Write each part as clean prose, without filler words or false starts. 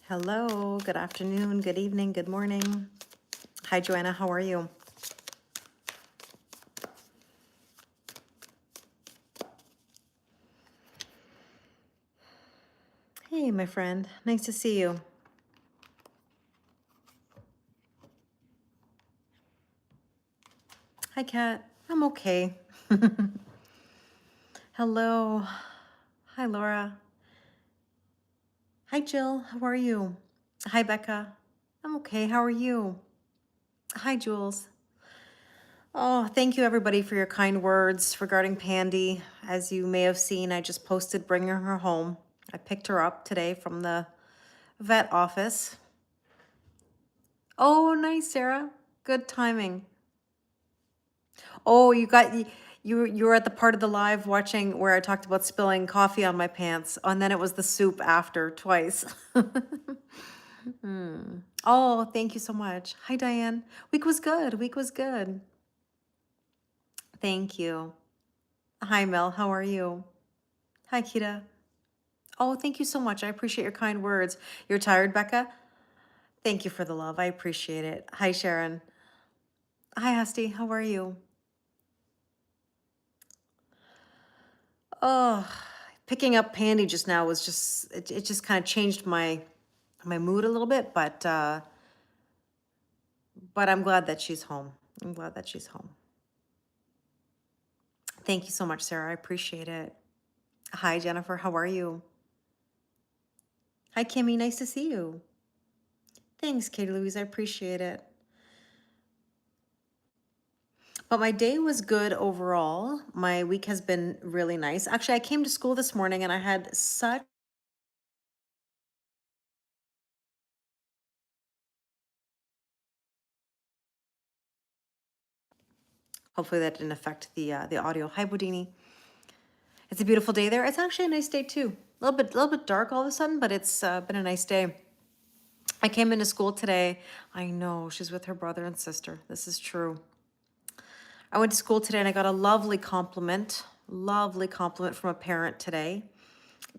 Hello, good afternoon, good evening, good morning. Hi, Joanna, how are you? Hey, my friend, nice to see you. Hi, Kat, I'm okay. Hello. Hi, Laura. Hi, Jill, how are you? Hi, Becca. I'm okay, how are you? Hi, Jules. Oh, thank you everybody for your kind words regarding Pandy. As you may have seen, I just posted bringing her home. I picked her up today from the vet office. Oh, nice, Sarah. Good timing. Oh, you were at the part of the live watching where I talked about spilling coffee on my pants, and then it was the soup after twice. Oh, thank you so much. Hi, Diane. Week was good. Week was good. Thank you. Hi, Mel. How are you? Hi, Kita. Oh, thank you so much. I appreciate your kind words. You're tired, Becca? Thank you for the love. I appreciate it. Hi, Sharon. Hi, Husty. How are you? Oh, picking up Pandy just now was just it just kind of changed my mood a little bit, but I'm glad that she's home. I'm glad that she's home. Thank you so much, Sarah. I appreciate it. Hi, Jennifer. How are you? Hi, Kimmy. Nice to see you. Thanks, Katie Louise. I appreciate it. But my day was good overall. My week has been really nice. Actually, I came to school this morning and I had such hopefully that didn't affect the audio. Hi, Bodini. It's a beautiful day there. It's actually a nice day too. A little bit dark all of a sudden, but it's been a nice day. I came into school today. I know she's with her brother and sister. This is true. I went to school today and I got a lovely compliment from a parent today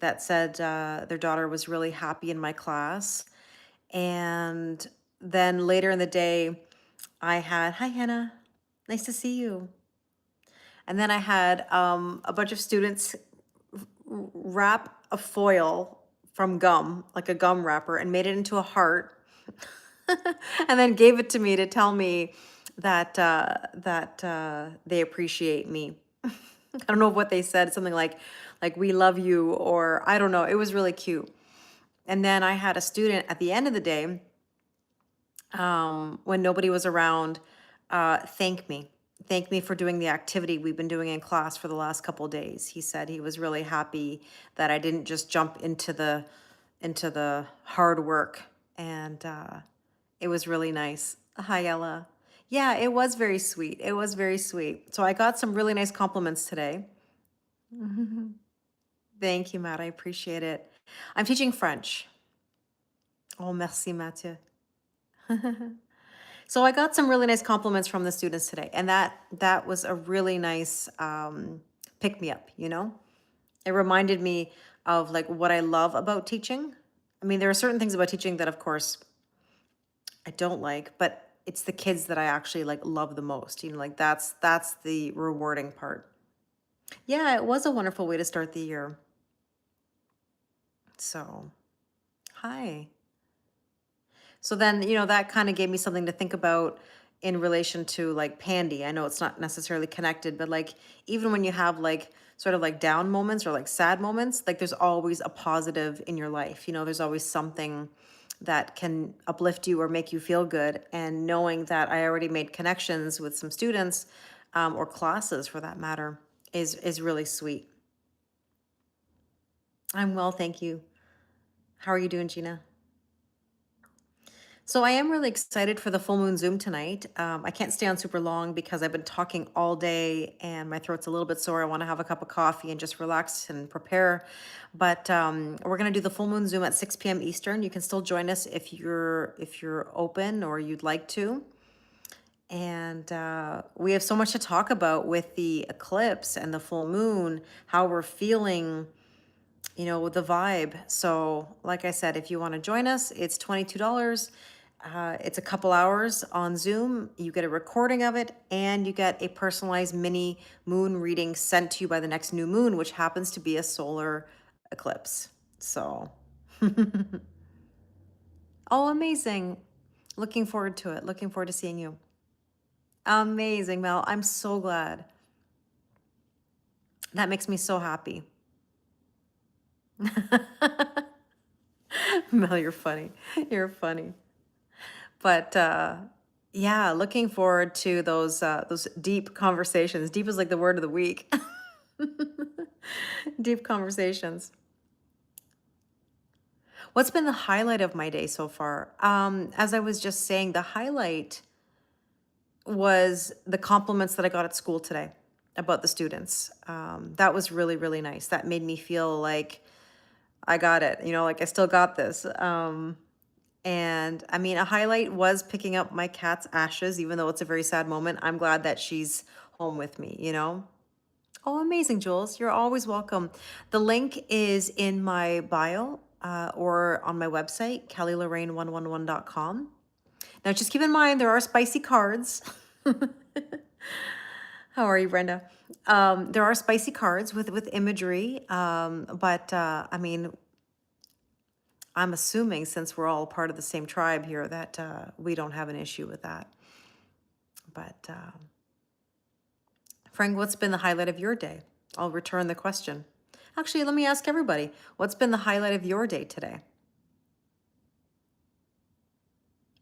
that said their daughter was really happy in my class. And then later in the day, I had, hi, Hannah, nice to see you. And then I had a bunch of students wrap a foil from gum, like a gum wrapper, and made it into a heart, and then gave it to me to tell me that they appreciate me. I don't know what they said, something like we love you, or I don't know. It was really cute. And then I had a student at the end of the day, when nobody was around, thank me. Thank me for doing the activity we've been doing in class for the last couple of days. He said he was really happy that I didn't just jump into the hard work, and it was really nice. Hi, Ella. Yeah, it was very sweet. It was very sweet. So I got some really nice compliments today. Thank you, Matt. I appreciate it. I'm teaching French. Oh, merci, Mathieu. So I got some really nice compliments from the students today, and that was a really nice pick me up, you know? It reminded me of like what I love about teaching. I mean, there are certain things about teaching that of course I don't like, but it's the kids that I actually like love the most. You know, like that's the rewarding part. Yeah, it was a wonderful way to start the year. So, hi. So then, that kind of gave me something to think about in relation to like Pandy. I know it's not necessarily connected, but like even when you have like sort of like down moments or like sad moments, like there's always a positive in your life. There's always something that can uplift you or make you feel good. And knowing that I already made connections with some students, or classes for that matter, is really sweet. I'm well, thank you. How are you doing, Gina? So I am really excited for the full moon Zoom tonight. I can't stay on super long because I've been talking all day and my throat's a little bit sore. I want to have a cup of coffee and just relax and prepare. But we're going to do the full moon Zoom at 6 p.m. Eastern. You can still join us if you're open or you'd like to. And we have so much to talk about with the eclipse and the full moon, how we're feeling the vibe. So, like I said, if you want to join us, it's $22. It's a couple hours on Zoom. You get a recording of it, and you get a personalized mini moon reading sent to you by the next new moon, which happens to be a solar eclipse. So, oh, amazing. Looking forward to it. Looking forward to seeing you. Amazing, Mel. I'm so glad. That makes me so happy. Mel, you're funny. You're funny. But yeah, looking forward to those deep conversations. Deep is like the word of the week. Deep conversations. What's been the highlight of my day so far? As I was just saying, the highlight was the compliments that I got at school today about the students. That was really, really nice. That made me feel like I got it, like I still got this. And I mean, a highlight was picking up my cat's ashes, even though it's a very sad moment. I'm glad that she's home with me. Oh, amazing, Jules. You're always welcome. The link is in my bio or on my website, kellylorraine111.com. Now, just keep in mind, there are spicy cards. How are you, Brenda? There are spicy cards with imagery, but I mean, I'm assuming since we're all part of the same tribe here that we don't have an issue with that. But Frank, what's been the highlight of your day? I'll return the question. Actually, let me ask everybody, what's been the highlight of your day today?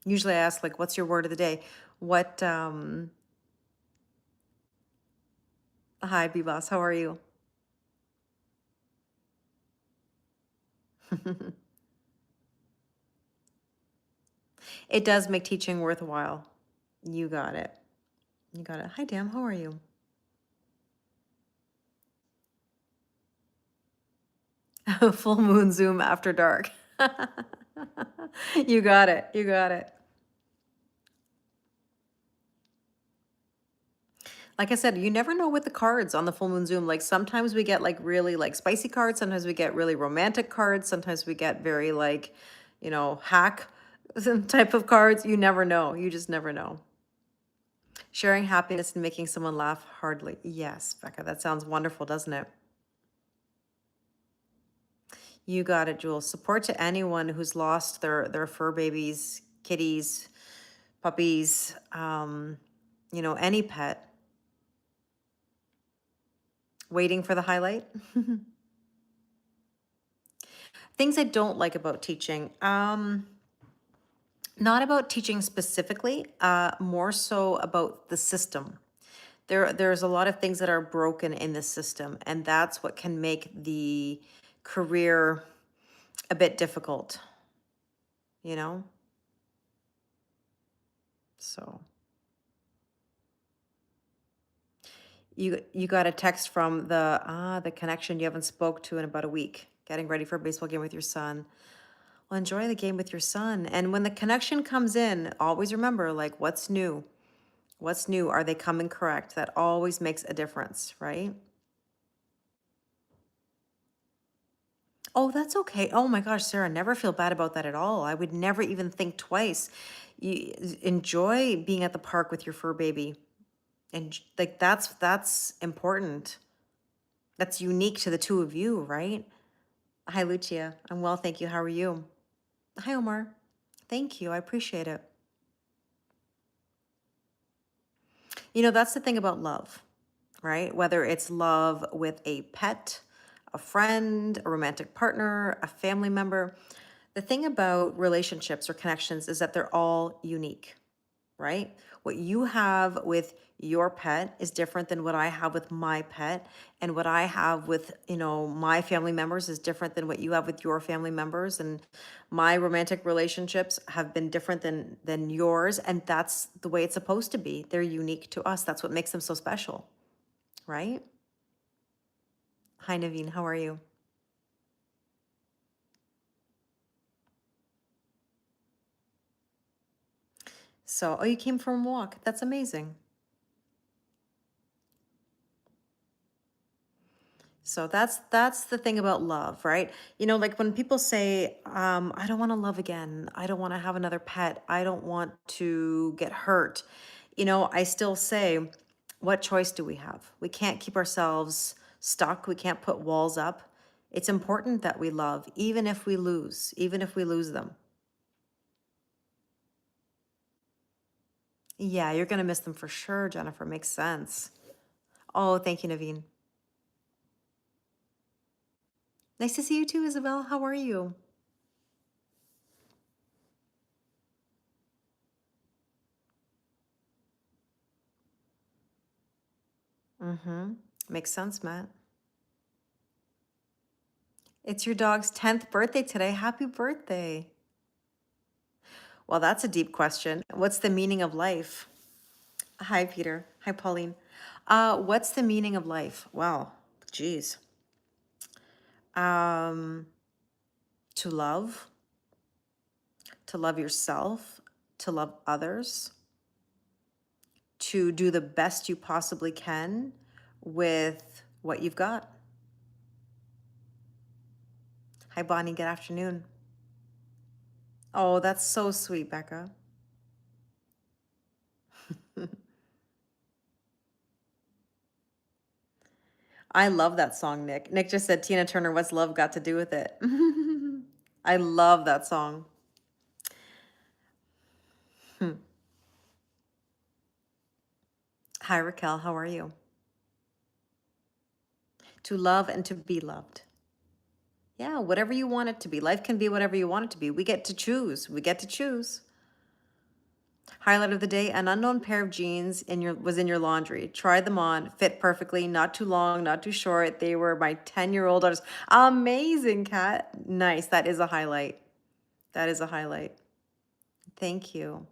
Usually I ask like, what's your word of the day? What, hi, B-Boss, how are you? It does make teaching worthwhile. You got it. You got it. Hi, Dan, how are you? Full moon Zoom after dark. You got it. You got it. Like I said, you never know with the cards on the full moon Zoom. Like sometimes we get like really like spicy cards. Sometimes we get really romantic cards. Sometimes we get very like, hack type of cards. You never know. You just never know. Sharing happiness and making someone laugh hardly. Yes, Becca, that sounds wonderful, doesn't it? You got it, Jules. Support to anyone who's lost their fur babies, kitties, puppies, any pet. Waiting for the highlight. Things I don't like about teaching. Not about teaching specifically, more so about the system. There's a lot of things that are broken in the system, and that's what can make the career a bit difficult, you know? So you got a text from the connection you haven't spoke to in about a week, getting ready for a baseball game with your son. Well, enjoy the game with your son. And when the connection comes in, always remember like what's new? What's new? Are they coming correct? That always makes a difference, right? Oh, that's okay. Oh my gosh, Sarah, never feel bad about that at all. I would never even think twice. You enjoy being at the park with your fur baby. And like that's important. That's unique to the two of you, right? Hi, Lucia. I'm well, thank you. How are you? Hi, Omar. Thank you. I appreciate it. That's the thing about love, right? Whether it's love with a pet, a friend, a romantic partner, a family member. The thing about relationships or connections is that they're all unique, right? What you have with your pet is different than what I have with my pet. And what I have with, my family members is different than what you have with your family members. And my romantic relationships have been different than yours. And that's the way it's supposed to be. They're unique to us. That's what makes them so special, right? Hi, Naveen. How are you? So, oh, you came from a walk. That's amazing. So that's the thing about love, right? Like when people say, I don't want to love again, I don't want to have another pet, I don't want to get hurt. I still say, what choice do we have? We can't keep ourselves stuck. We can't put walls up. It's important that we love, even if we lose them. Yeah, you're gonna miss them for sure, Jennifer. Makes sense. Oh, thank you, Naveen. Nice to see you too, Isabel. How are you? Mm-hmm. Makes sense, Matt. It's your dog's 10th birthday today. Happy birthday. Well, that's a deep question. What's the meaning of life? Hi, Peter. Hi, Pauline. What's the meaning of life? Well, geez. Um, to love, to love yourself, to love others, to do the best you possibly can with what you've got. Hi, Bonnie. Good afternoon. Oh, that's so sweet, Becca. I love that song, Nick. Nick just said, Tina Turner, what's love got to do with it? I love that song. Hmm. Hi, Raquel. How are you? To love and to be loved. Yeah, whatever you want it to be. Life can be whatever you want it to be. We get to choose. We get to choose. Highlight of the day: an unknown pair of jeans was in your laundry. Tried them on, fit perfectly, not too long, not too short. They were my 10-year-old daughter's. Amazing, Kat. Nice. That is a highlight. That is a highlight. Thank you.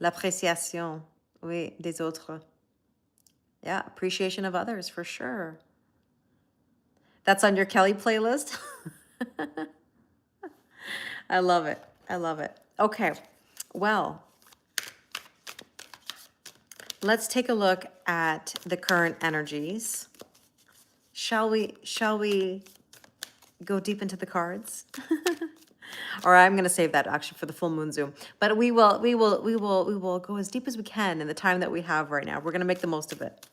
L'appréciation, oui, des autres. Yeah, appreciation of others for sure. That's on your Kelly playlist. I love it. I love it. Okay. Well, let's take a look at the current energies. Shall we go deep into the cards? Or I'm going to save that actually for the full moon zoom. But we will go as deep as we can in the time that we have right now. We're going to make the most of it.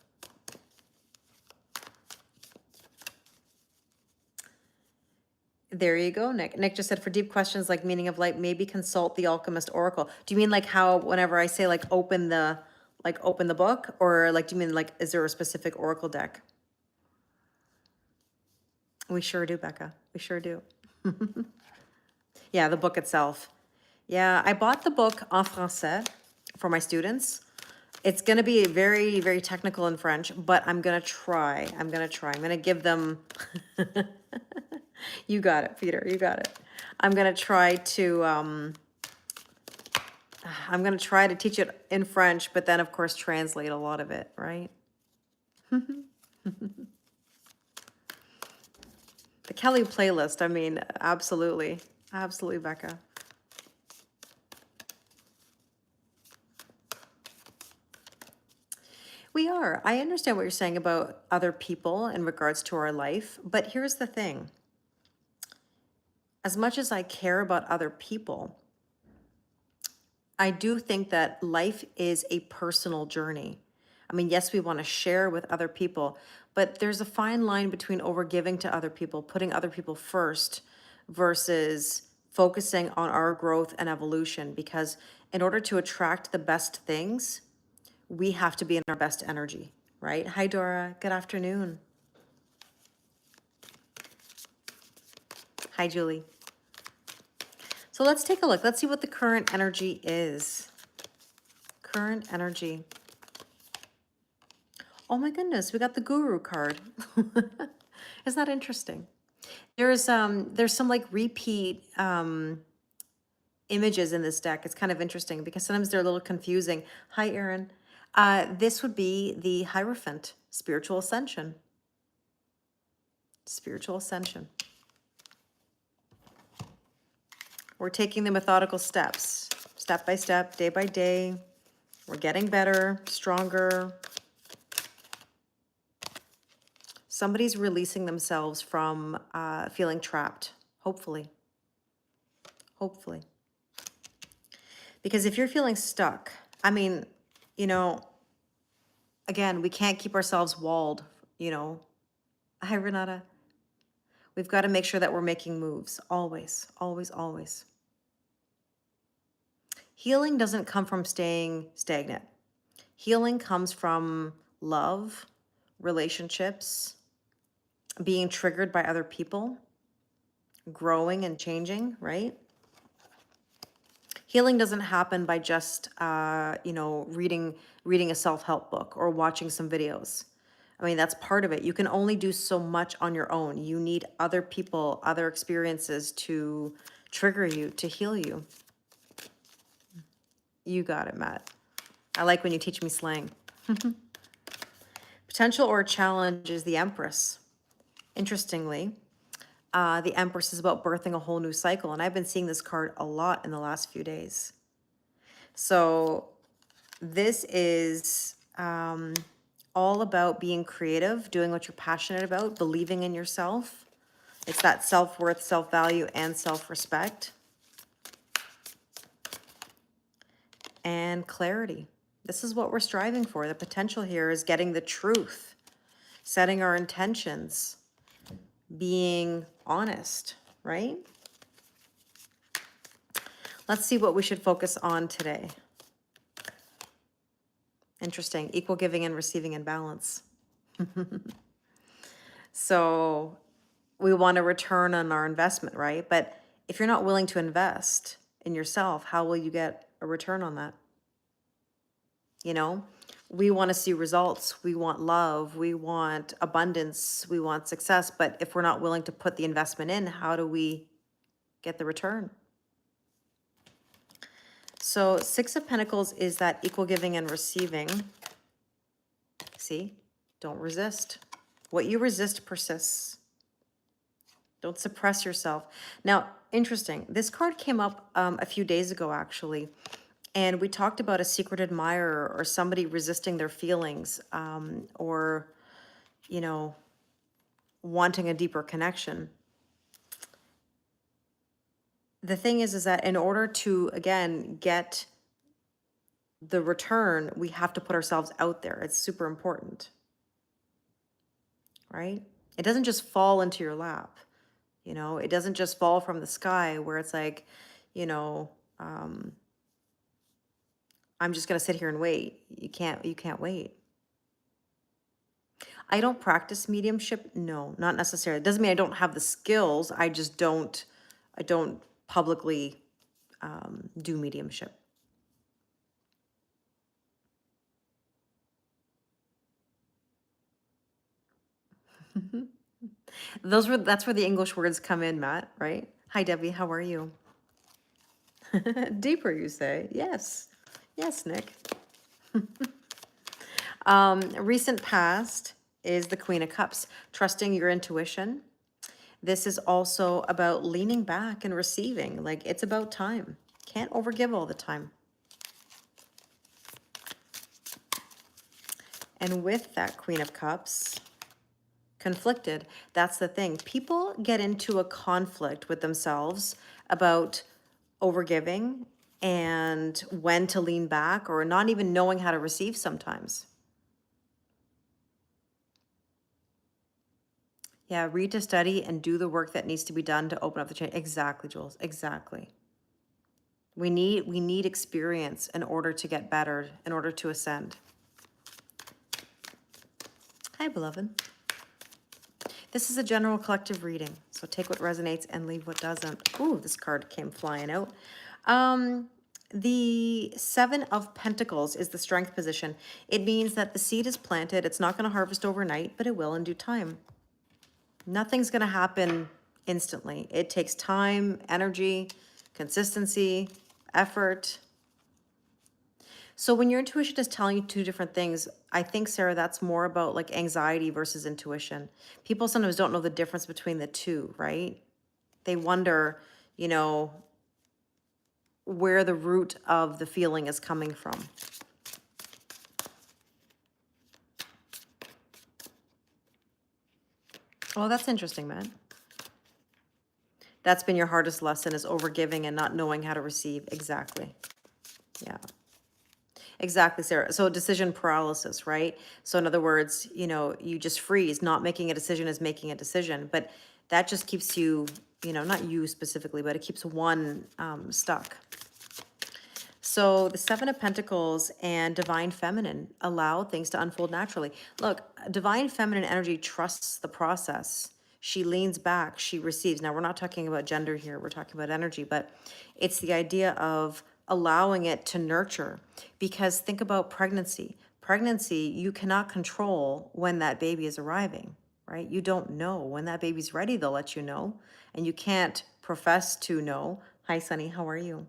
There you go, Nick. Nick just said, for deep questions like meaning of light, maybe consult the Alchemist Oracle. Do you mean like how whenever I say open the book, or do you mean is there a specific Oracle deck? We sure do, Becca. We sure do. Yeah, the book itself. Yeah, I bought the book en français for my students. It's going to be very, very technical in French, but I'm going to try. I'm going to give them. You got it, Peter. You got it. I'm going to try to. I'm going to try to teach it in French, but then, of course, translate a lot of it, right? The Kelly playlist, I mean, absolutely. Absolutely, Becca. We are. I understand what you're saying about other people in regards to our life, but here's the thing. As much as I care about other people, I do think that life is a personal journey. I mean, yes, we want to share with other people, but there's a fine line between overgiving to other people, putting other people first, versus focusing on our growth and evolution. Because in order to attract the best things, we have to be in our best energy, right? Hi, Dora. Good afternoon. Hi, Julie. So let's take a look. Let's see what the current energy is. Current energy. Oh my goodness, we got the Guru card. Isn't that interesting? There's some repeat images in this deck. It's kind of interesting because sometimes they're a little confusing. Hi, Aaron. This would be the Hierophant, spiritual ascension. Spiritual ascension. We're taking the methodical steps, step by step, day by day. We're getting better, stronger. Somebody's releasing themselves from feeling trapped, hopefully, hopefully. Because if you're feeling stuck, I mean, you know, again, we can't keep ourselves walled, you know. Hi, Renata. We've got to make sure that we're making moves, always, always, always. Healing doesn't come from staying stagnant. Healing comes from love, relationships, being triggered by other people, growing and changing, right? Healing doesn't happen by just, reading a self-help book or watching some videos. I mean, that's part of it. You can only do so much on your own. You need other people, other experiences to trigger you, to heal you. You got it, Matt. I like when you teach me slang. Potential or challenge is the Empress. Interestingly, the Empress is about birthing a whole new cycle. And I've been seeing this card a lot in the last few days. So this is all about being creative, doing what you're passionate about, believing in yourself. It's that self-worth, self-value, and self-respect. And clarity. This is what we're striving for. The potential here is getting the truth, setting our intentions, being honest, right? Let's see what we should focus on today. Interesting. Equal giving and receiving in balance. So we want a return on our investment, right? But if you're not willing to invest in yourself, how will you get a return on that? You know, we want to see results. We want love. We want abundance. We want success. But if we're not willing to put the investment in, how do we get the return? So Six of Pentacles is that equal giving and receiving. See, don't resist. What you resist persists. Don't suppress yourself. Now, interesting. This card came up a few days ago, actually. And we talked about a secret admirer or somebody resisting their feelings or, you know, wanting a deeper connection. The thing is that in order to, again, get the return, we have to put ourselves out there. It's super important, right? It doesn't just fall into your lap. You know, it doesn't just fall from the sky where it's like, you know, I'm just going to sit here and wait. You can't wait. I don't practice mediumship. No, not necessarily. It doesn't mean I don't have the skills. I don't publicly do mediumship. That's where the English words come in, Matt, right? Hi, Debbie, how are you? Deeper, you say? Yes. Yes, Nick. Recent past is the Queen of Cups, trusting your intuition. This is also about leaning back and receiving. Like, it's about time. Can't overgive all the time. And with that Queen of Cups, conflicted, that's the thing. People get into a conflict with themselves about overgiving and when to lean back or not even knowing how to receive sometimes. Yeah, read to study and do the work that needs to be done to open up the chain. Exactly, Jules. Exactly. We need experience in order to get better, in order to ascend. Hi, beloved. This is a general collective reading, so take what resonates and leave what doesn't. Ooh, this card came flying out. The Seven of Pentacles is the strength position. It means that the seed is planted. It's not going to harvest overnight, but it will in due time. Nothing's going to happen instantly. It takes time, energy, consistency, effort. So when your intuition is telling you two different things, I think, Sarah, that's more about like anxiety versus intuition. People sometimes don't know the difference between the two, right? They wonder, you know, where the root of the feeling is coming from. Oh, that's interesting, man. That's been your hardest lesson is overgiving and not knowing how to receive. Exactly. Yeah. Exactly, Sarah. So decision paralysis, right? So in other words, you just freeze. Not making a decision is making a decision, but that just keeps you, not you specifically, but it keeps one stuck. So the Seven of Pentacles and Divine Feminine allow things to unfold naturally. Look, Divine Feminine energy trusts the process. She leans back, she receives. Now, we're not talking about gender here, we're talking about energy, but it's the idea of allowing it to nurture. Because think about pregnancy. Pregnancy, you cannot control when that baby is arriving, right? You don't know. When that baby's ready, they'll let you know. And you can't profess to know. Hi, Sunny, how are you?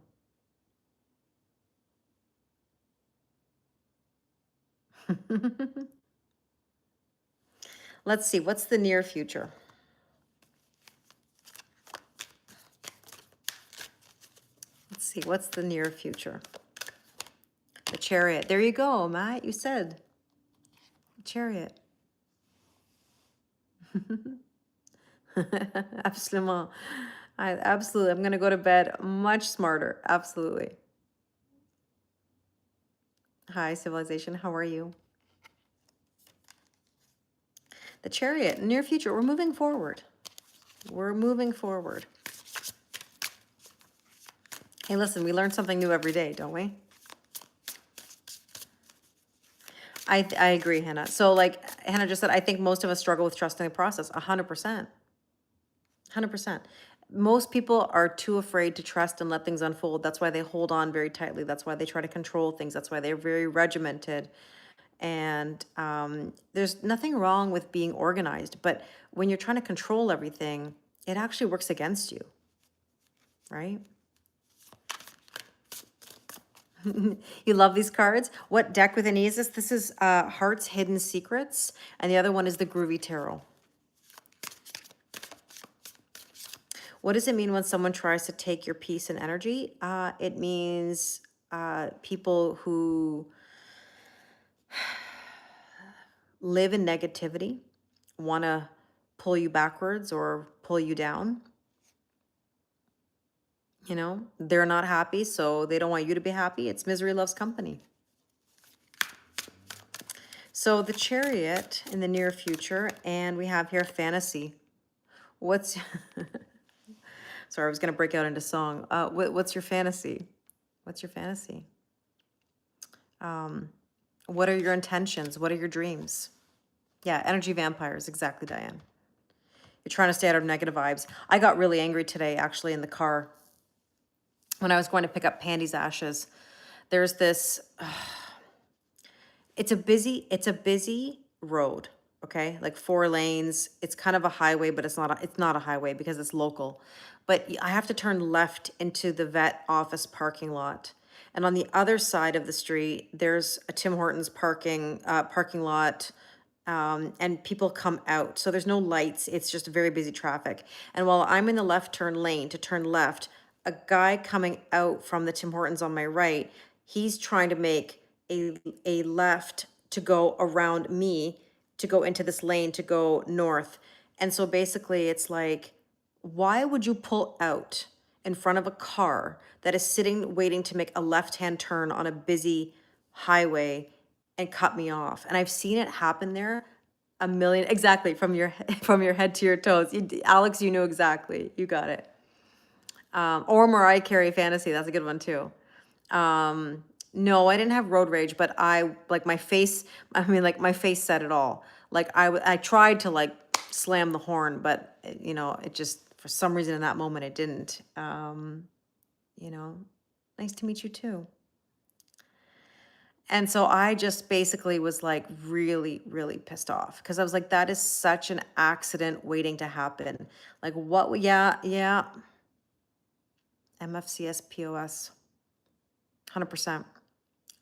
Let's see, what's the near future? Let's see, what's the near future? The Chariot. There you go, Matt. You said Chariot. Absolument. Absolutely. I'm going to go to bed much smarter. Absolutely. Hi, Civilization. How are you? The Chariot. Near future. We're moving forward. We're moving forward. Hey, listen, we learn something new every day, don't we? I agree, Hannah. So like Hannah just said, I think most of us struggle with trusting the process. 100%. 100%. Most people are too afraid to trust and let things unfold. That's why they hold on very tightly. That's why they try to control things. That's why they're very regimented. And there's nothing wrong with being organized. But when you're trying to control everything, it actually works against you, right? You love these cards. What deck with any is this? This is Heart's Hidden Secrets. And the other one is the Groovy Tarot. What does it mean when someone tries to take your peace and energy? It means people who live in negativity want to pull you backwards or pull you down. They're not happy, so they don't want you to be happy. It's misery loves company. So the Chariot in the near future, and we have here fantasy. What's sorry, I was going to break out into song. What's your fantasy? What's your fantasy? What are your intentions? What are your dreams? Yeah, energy vampires. Exactly, Diane. You're trying to stay out of negative vibes. I got really angry today, actually, in the car when I was going to pick up Pandy's ashes. There's this, it's a busy road, okay? Like 4 lanes. It's kind of a highway, but it's not a highway because it's local. But I have to turn left into the vet office parking lot. And on the other side of the street, there's a Tim Hortons parking lot, and people come out. So there's no lights. It's just very busy traffic. And while I'm in the left turn lane to turn left, a guy coming out from the Tim Hortons on my right, he's trying to make a left to go around me to go into this lane to go north. And so basically it's like, why would you pull out in front of a car that is sitting waiting to make a left-hand turn on a busy highway and cut me off? And I've seen it happen there a million, exactly, from your from your head to your toes. Alex, you knew exactly. You got it. Or Mariah Carey fantasy. That's a good one too. No, I didn't have road rage, but I like my face. I mean, like my face said it all. Like I tried to like slam the horn, but it just for some reason in that moment it didn't. You know, nice to meet you too. And so I just basically was like really, really pissed off because I was like, that is such an accident waiting to happen. Like what? Yeah, yeah. MFCS POS, 100%.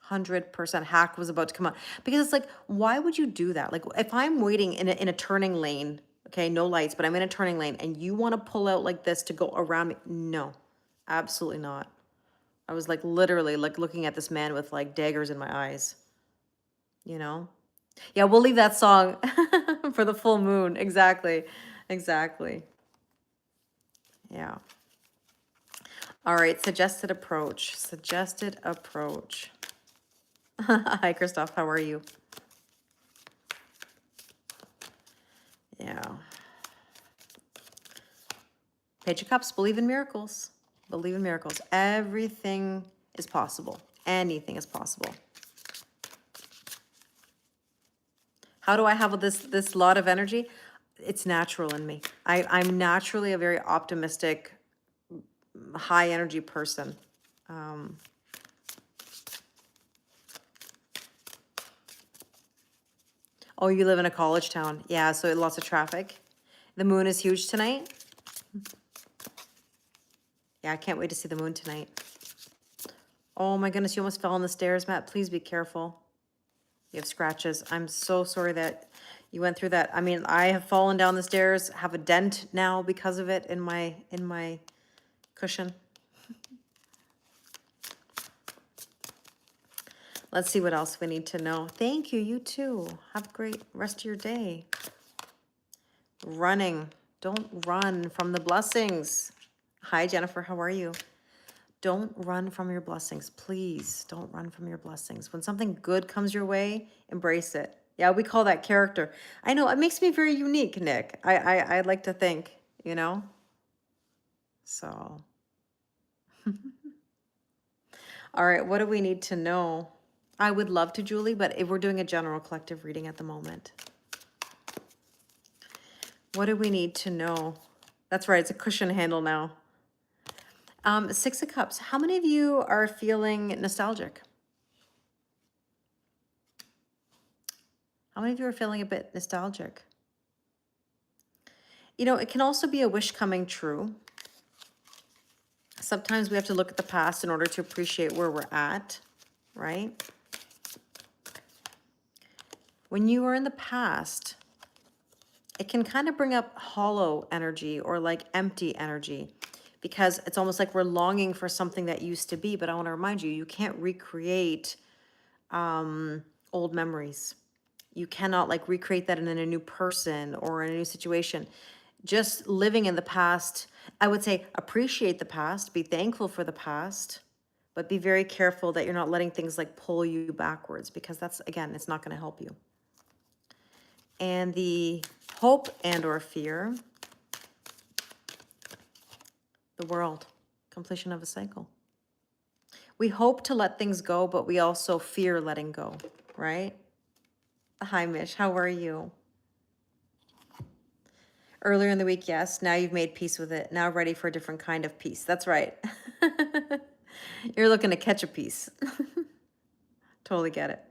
100% hack was about to come out because it's like, why would you do that? Like if I'm waiting in a turning lane, okay, no lights, but I'm in a turning lane and you want to pull out like this to go around me. No, absolutely not. I was like literally like looking at this man with like daggers in my eyes, you know? Yeah, we'll leave that song for the full moon. Exactly. Exactly. Yeah. All right, suggested approach. Suggested approach. Hi, Christoph. How are you? Yeah. Page of Cups. Believe in miracles. Believe in miracles. Everything is possible. Anything is possible. How do I have this lot of energy? It's natural in me. I'm naturally a very optimistic, high energy person. Um, oh, you live in a college town. Yeah, so lots of traffic. The moon is huge tonight. Yeah, I can't wait to see the moon tonight. Oh my goodness, you almost fell on the stairs, Matt. Please be careful. You have scratches. I'm so sorry that you went through that. I mean, I have fallen down the stairs, have a dent now because of it in my cushion. Let's see what else we need to know. Thank you, you too. Have a great rest of your day. Running. Don't run from the blessings. Hi, Jennifer. How are you? Don't run from your blessings. Please don't run from your blessings. When something good comes your way, embrace it. Yeah, we call that character. I know, it makes me very unique, Nick. I like to think, you know? So, all right, what do we need to know? I would love to, Julie, but if we're doing a general collective reading at the moment. What do we need to know? That's right, it's a cushion handle now. Six of Cups. How many of you are feeling nostalgic? How many of you are feeling a bit nostalgic? You know, it can also be a wish coming true. Sometimes we have to look at the past in order to appreciate where we're at, right? When you are in the past, it can kind of bring up hollow energy or like empty energy, because it's almost like we're longing for something that used to be. But I want to remind you, you can't recreate old memories. You cannot like recreate that in a new person or in a new situation. Just living in the past, I would say appreciate the past, be thankful for the past, but be very careful that you're not letting things like pull you backwards, because that's, again, it's not going to help you. And the hope and or fear, the world, completion of a cycle. We hope to let things go, but we also fear letting go, right? Hi, Mish, how are you? Earlier in the week, yes. Now you've made peace with it. Now ready for a different kind of peace. That's right. You're looking to catch a piece. Totally get it.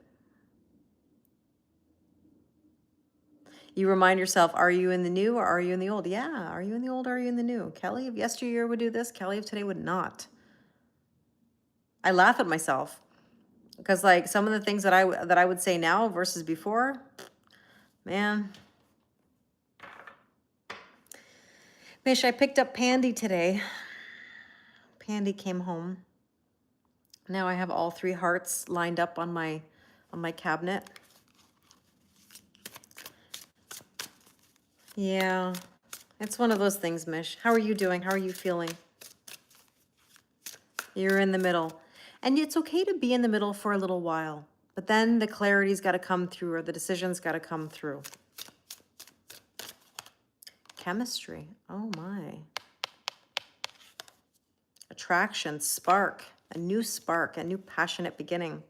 You remind yourself, are you in the new or are you in the old? Yeah, are you in the old or are you in the new? Kelly of yesteryear would do this. Kelly of today would not. I laugh at myself because like some of the things that I would say now versus before, man. Mish, I picked up Pandy today. Pandy came home. Now I have all three hearts lined up on my cabinet. Yeah, it's one of those things, Mish. How are you doing? How are you feeling? You're in the middle. And it's okay to be in the middle for a little while, but then the clarity's got to come through, or the decision's got to come through. Chemistry. Oh my. Attraction, spark, a new passionate beginning.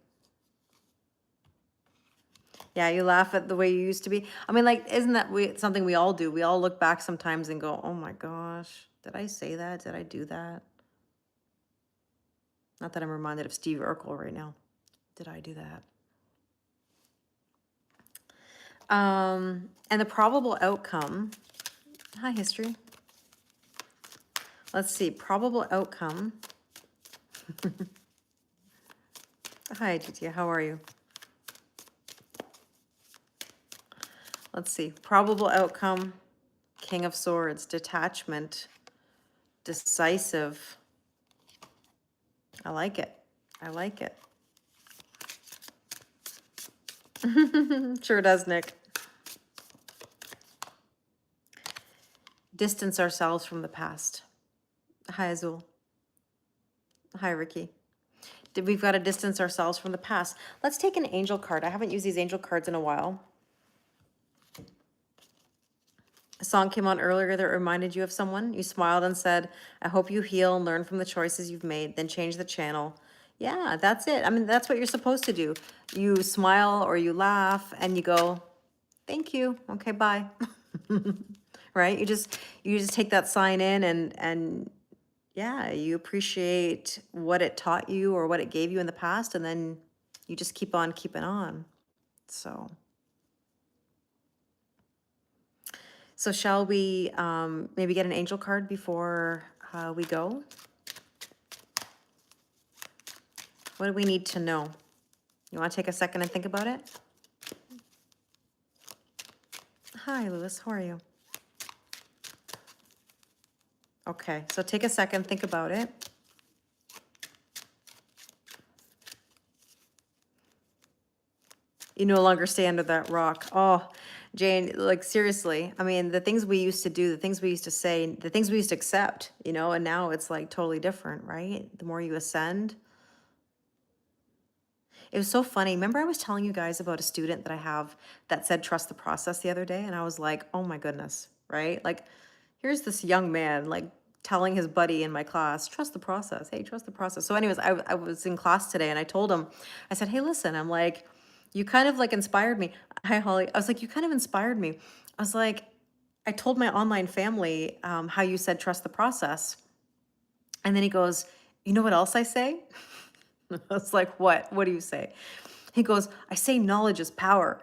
Yeah, you laugh at the way you used to be. I mean, like, isn't that something we all do? We all look back sometimes and go, oh my gosh, did I say that? Did I do that? Not that I'm reminded of Steve Urkel right now. Did I do that? And the probable outcome. Hi, history. Let's see, probable outcome. Hi, Aditya, how are you? Let's see, probable outcome, King of Swords, detachment, decisive. I like it. I like it. Sure does, Nick. distance ourselves from the past. Hi, Azul. Hi, Ricky. We've got to distance ourselves from the past. Let's take an angel card. I haven't used these angel cards in a while. A song came on earlier that reminded you of someone. You smiled and said, I hope you heal and learn from the choices you've made, then change the channel. Yeah, that's it. I mean, that's what you're supposed to do. You smile or you laugh and you go, thank you. Okay, bye. Right? You just take that sign in and yeah, you appreciate what it taught you or what it gave you in the past, and then you just keep on keeping on. So shall we maybe get an angel card before we go? What do we need to know? You want to take a second and think about it? Hi, Lewis. How are you? Okay, so take a second, think about it. You no longer stay under that rock. Oh, Jane, like seriously, I mean, the things we used to do, the things we used to say, the things we used to accept, and now it's like totally different, right? The more you ascend. It was so funny. Remember I was telling you guys about a student that I have that said, trust the process the other day? And I was like, oh my goodness, right? Like, here's this young man, like, telling his buddy in my class, trust the process. Hey, trust the process. So anyways, I was in class today and I told him, I said, hey, listen, I'm like, you kind of like inspired me. Hi, Holly. I was like, you kind of inspired me. I was like, I told my online family how you said trust the process. And then he goes, you know what else I say? I was like, what? What do you say? He goes, I say knowledge is power.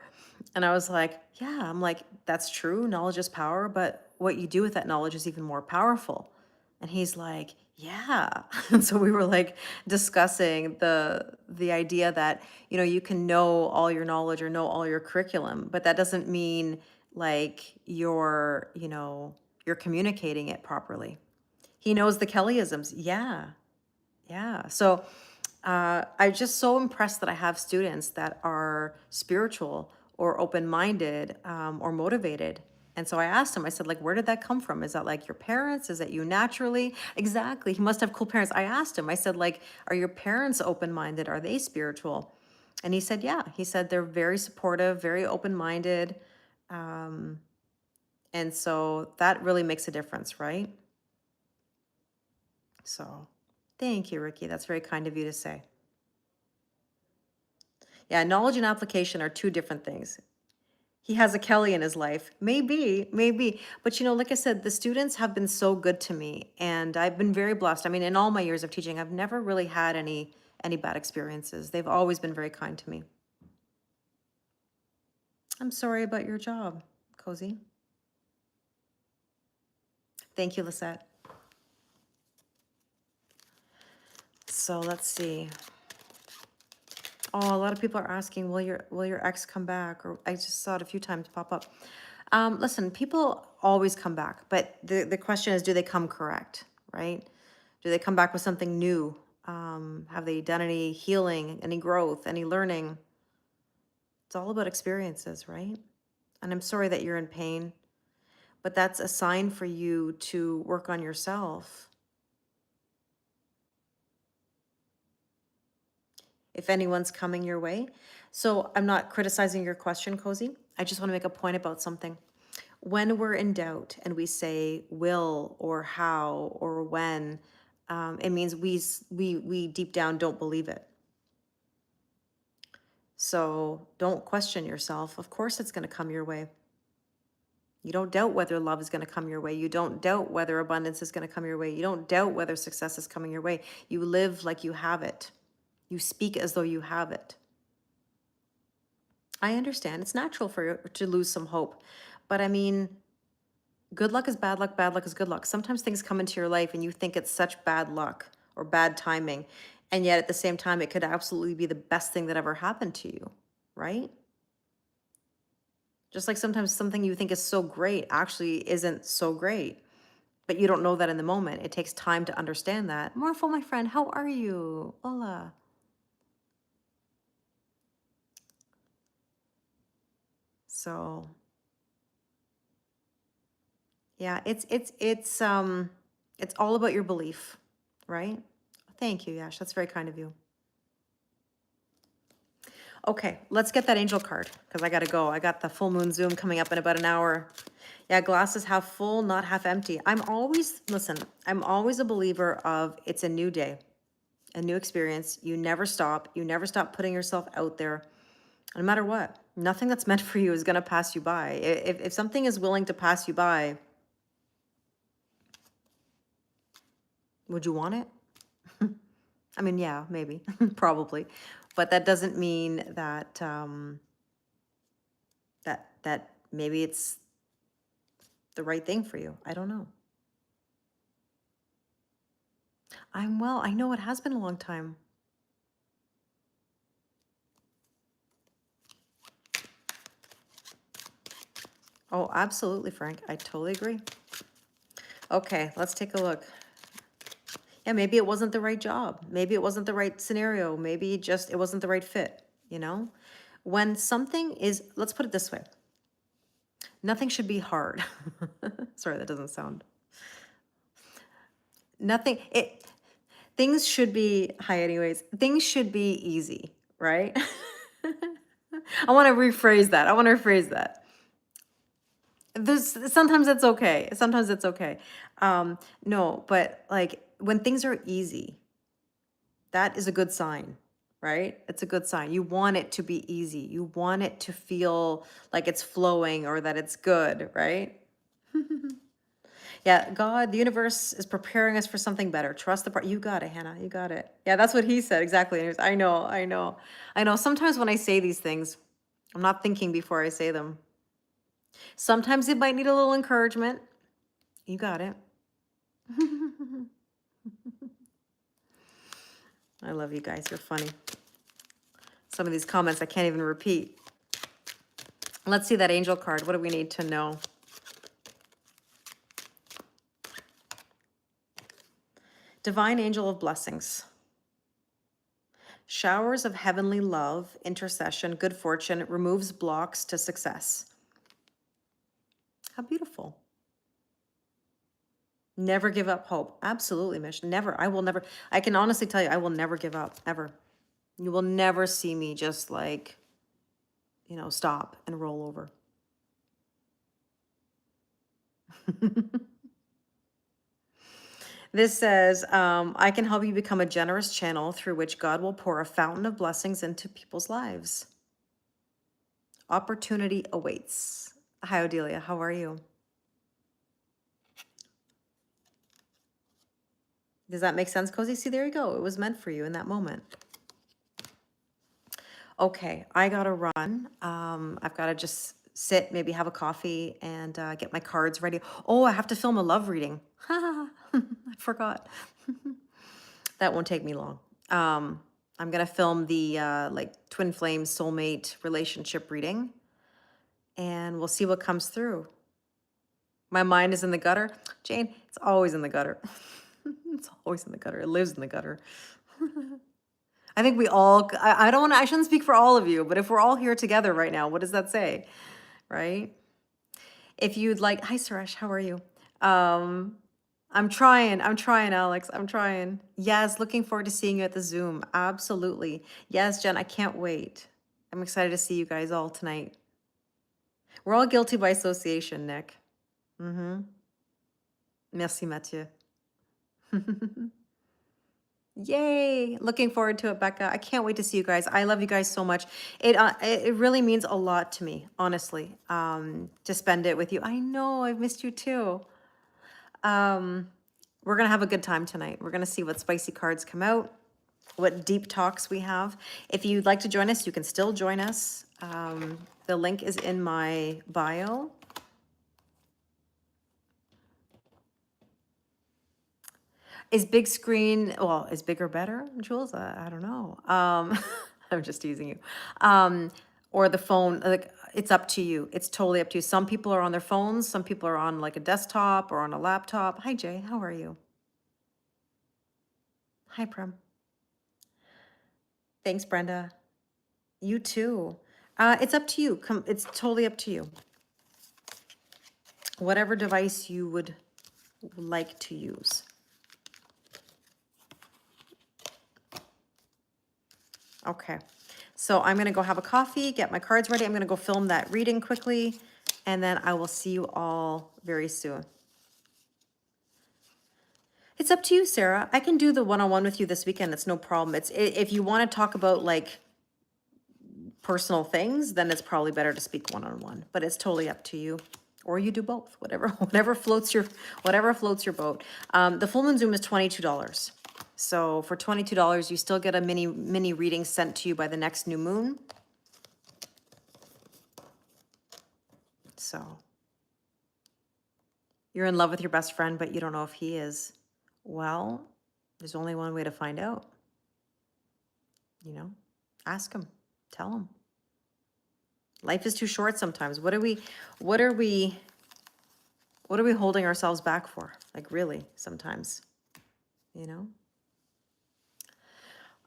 And I was like, yeah, I'm like, that's true. Knowledge is power, but what you do with that knowledge is even more powerful. And he's like, yeah. And so we were like discussing the idea that, you can know all your knowledge or know all your curriculum, but that doesn't mean like you're communicating it properly. He knows the Kellyisms. Yeah. Yeah. So I'm just so impressed that I have students that are spiritual or open-minded or motivated. And so I asked him, I said, like, where did that come from? Is that like your parents? Is that you naturally? Exactly. He must have cool parents. I asked him, I said, like, are your parents open-minded? Are they spiritual? And he said, yeah. He said they're very supportive, very open-minded. And so that really makes a difference, right? So thank you, Ricky. That's very kind of you to say. Yeah, knowledge and application are two different things. He has a Kelly in his life. Maybe, maybe. But like I said, the students have been so good to me and I've been very blessed. I mean, in all my years of teaching, I've never really had any bad experiences. They've always been very kind to me. I'm sorry about your job, Cozy. Thank you, Lisette. So let's see. Oh, a lot of people are asking, will your ex come back? Or I just saw it a few times pop up. Listen, people always come back, but the question is, do they come correct, right? Do they come back with something new? Have they done any healing, any growth, any learning? It's all about experiences, right? And I'm sorry that you're in pain, but that's a sign for you to work on yourself. If anyone's coming your way. So I'm not criticizing your question, Cozy. I just want to make a point about something. When we're in doubt and we say will or how or when, it means we deep down don't believe it. So don't question yourself. Of course it's going to come your way. You don't doubt whether love is going to come your way. You don't doubt whether abundance is going to come your way. You don't doubt whether success is coming your way. You live like you have it. You speak as though you have it. I understand. It's natural for you to lose some hope. But I mean, good luck is bad luck is good luck. Sometimes things come into your life and you think it's such bad luck or bad timing. And yet at the same time, it could absolutely be the best thing that ever happened to you, right? Just like sometimes something you think is so great actually isn't so great, but you don't know that in the moment. It takes time to understand that. Morpho, my friend, how are you? Hola. So Yeah, it's all about your belief, right? Thank you, Yash. That's very kind of you. Okay, let's get that angel card because I gotta go. I got the full moon Zoom coming up in about an hour. Yeah, glass is half full, not half empty. Listen, I'm always a believer of it's a new day, a new experience. You never stop. You never stop putting yourself out there, no matter what. Nothing that's meant for you is gonna pass you by. If something is willing to pass you by, would you want it? I mean, yeah, maybe, probably, but that doesn't mean that that maybe it's the right thing for you. I don't know. I'm well. I know it has been a long time. Oh, absolutely, Frank. I totally agree. Okay, let's take a look. Yeah, maybe it wasn't the right job. Maybe it wasn't the right scenario. Maybe just it wasn't the right fit, you know? When something is, let's put it this way. Nothing should be hard. Sorry, that doesn't sound. Nothing it Things should be, hi anyways. Things should be easy, right? I want to rephrase that. Sometimes it's okay. Sometimes it's okay. No, but like when things are easy, that is a good sign, right? It's a good sign. You want it to be easy. You want it to feel like it's flowing or that it's good, right? Yeah, God, the universe is preparing us for something better. Trust the part. You got it, Hannah. You got it. Yeah, that's what he said exactly. Anyways, I know, I know, I know. Sometimes when I say these things, I'm not thinking before I say them. Sometimes it might need a little encouragement. You got it. I love you guys. You're funny. Some of these comments I can't even repeat. Let's see that angel card. What do we need to know? Divine angel of blessings. Showers of heavenly love, intercession, good fortune, removes blocks to success. How beautiful. Never give up hope. Absolutely, Mish. Never. I will never. I can honestly tell you, I will never give up, ever. You will never see me just like, stop and roll over. This says, I can help you become a generous channel through which God will pour a fountain of blessings into people's lives. Opportunity awaits. Hi, Odelia. How are you? Does that make sense, Cozy? See, there you go. It was meant for you in that moment. Okay, I gotta run. I've got to just sit, maybe have a coffee and get my cards ready. Oh, I have to film a love reading. I forgot. That won't take me long. I'm gonna film the like twin flame soulmate relationship reading, and we'll see what comes through. My mind is in the gutter. Jane, it's always in the gutter. It's always in the gutter. It lives in the gutter. I think we all, I don't want to, I shouldn't speak for all of you, but if we're all here together right now, what does that say? Right? If you'd like, hi Suresh, how are you? I'm trying, Alex, I'm trying. Yes, looking forward to seeing you at the Zoom. Absolutely. Yes, Jen, I can't wait. I'm excited to see you guys all tonight. We're all guilty by association, Nick. Mm-hmm. Merci, Mathieu. Yay! Looking forward to it, Becca. I can't wait to see you guys. I love you guys so much. It really means a lot to me, honestly, to spend it with you. I know I've missed you too. We're gonna have a good time tonight. We're gonna see what spicy cards come out, what deep talks we have. If you'd like to join us, you can still join us. The link is in my bio. Is big screen, well, is bigger better, Jules? I don't know. I'm just teasing you. Or the phone, like it's up to you. It's totally up to you. Some people are on their phones. Some people are on like a desktop or on a laptop. Hi, Jay. How are you? Hi, Prem. Thanks, Brenda. You too. It's up to you. It's totally up to you. Whatever device you would like to use. Okay, so I'm gonna go have a coffee, get my cards ready. I'm gonna go film that reading quickly, and then I will see you all very soon. It's up to you, Sarah. I can do the one-on-one with you this weekend. It's no problem. If you want to talk about like personal things, then it's probably better to speak one-on-one. But it's totally up to you, or you do both. Whatever floats your boat. The full moon Zoom is $22. So for $22, you still get a mini reading sent to you by the next new moon. So you're in love with your best friend, but you don't know if he is. Well, there's only one way to find out. You know, ask him, tell him. Life is too short sometimes. What are we holding ourselves back for? Like really, sometimes, you know?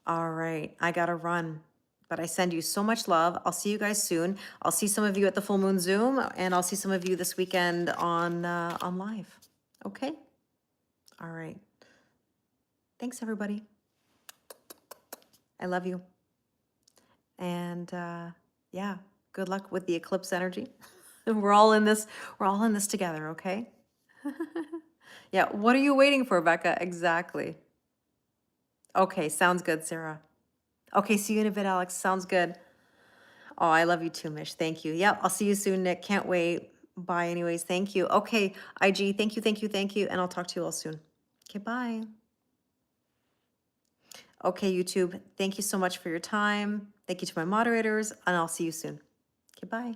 All right, I gotta run, but I send you so much love. I'll see you guys soon. I'll see some of you at the full moon Zoom, and I'll see some of you this weekend on live. Okay? All right. Thanks, everybody. I love you. And yeah, good luck with the eclipse energy. We're all in this together, okay? Yeah, what are you waiting for, Becca? Exactly. Okay, sounds good, Sarah. Okay, see you in a bit, Alex. Sounds good. Oh, I love you too, Mish. Thank you. Yep, I'll see you soon, Nick. Can't wait. Bye, anyways. Thank you. Okay, IG, thank you, thank you, thank you. And I'll talk to you all soon. Okay, bye. Okay, YouTube, thank you so much for your time. Thank you to my moderators, and I'll see you soon. Okay, bye.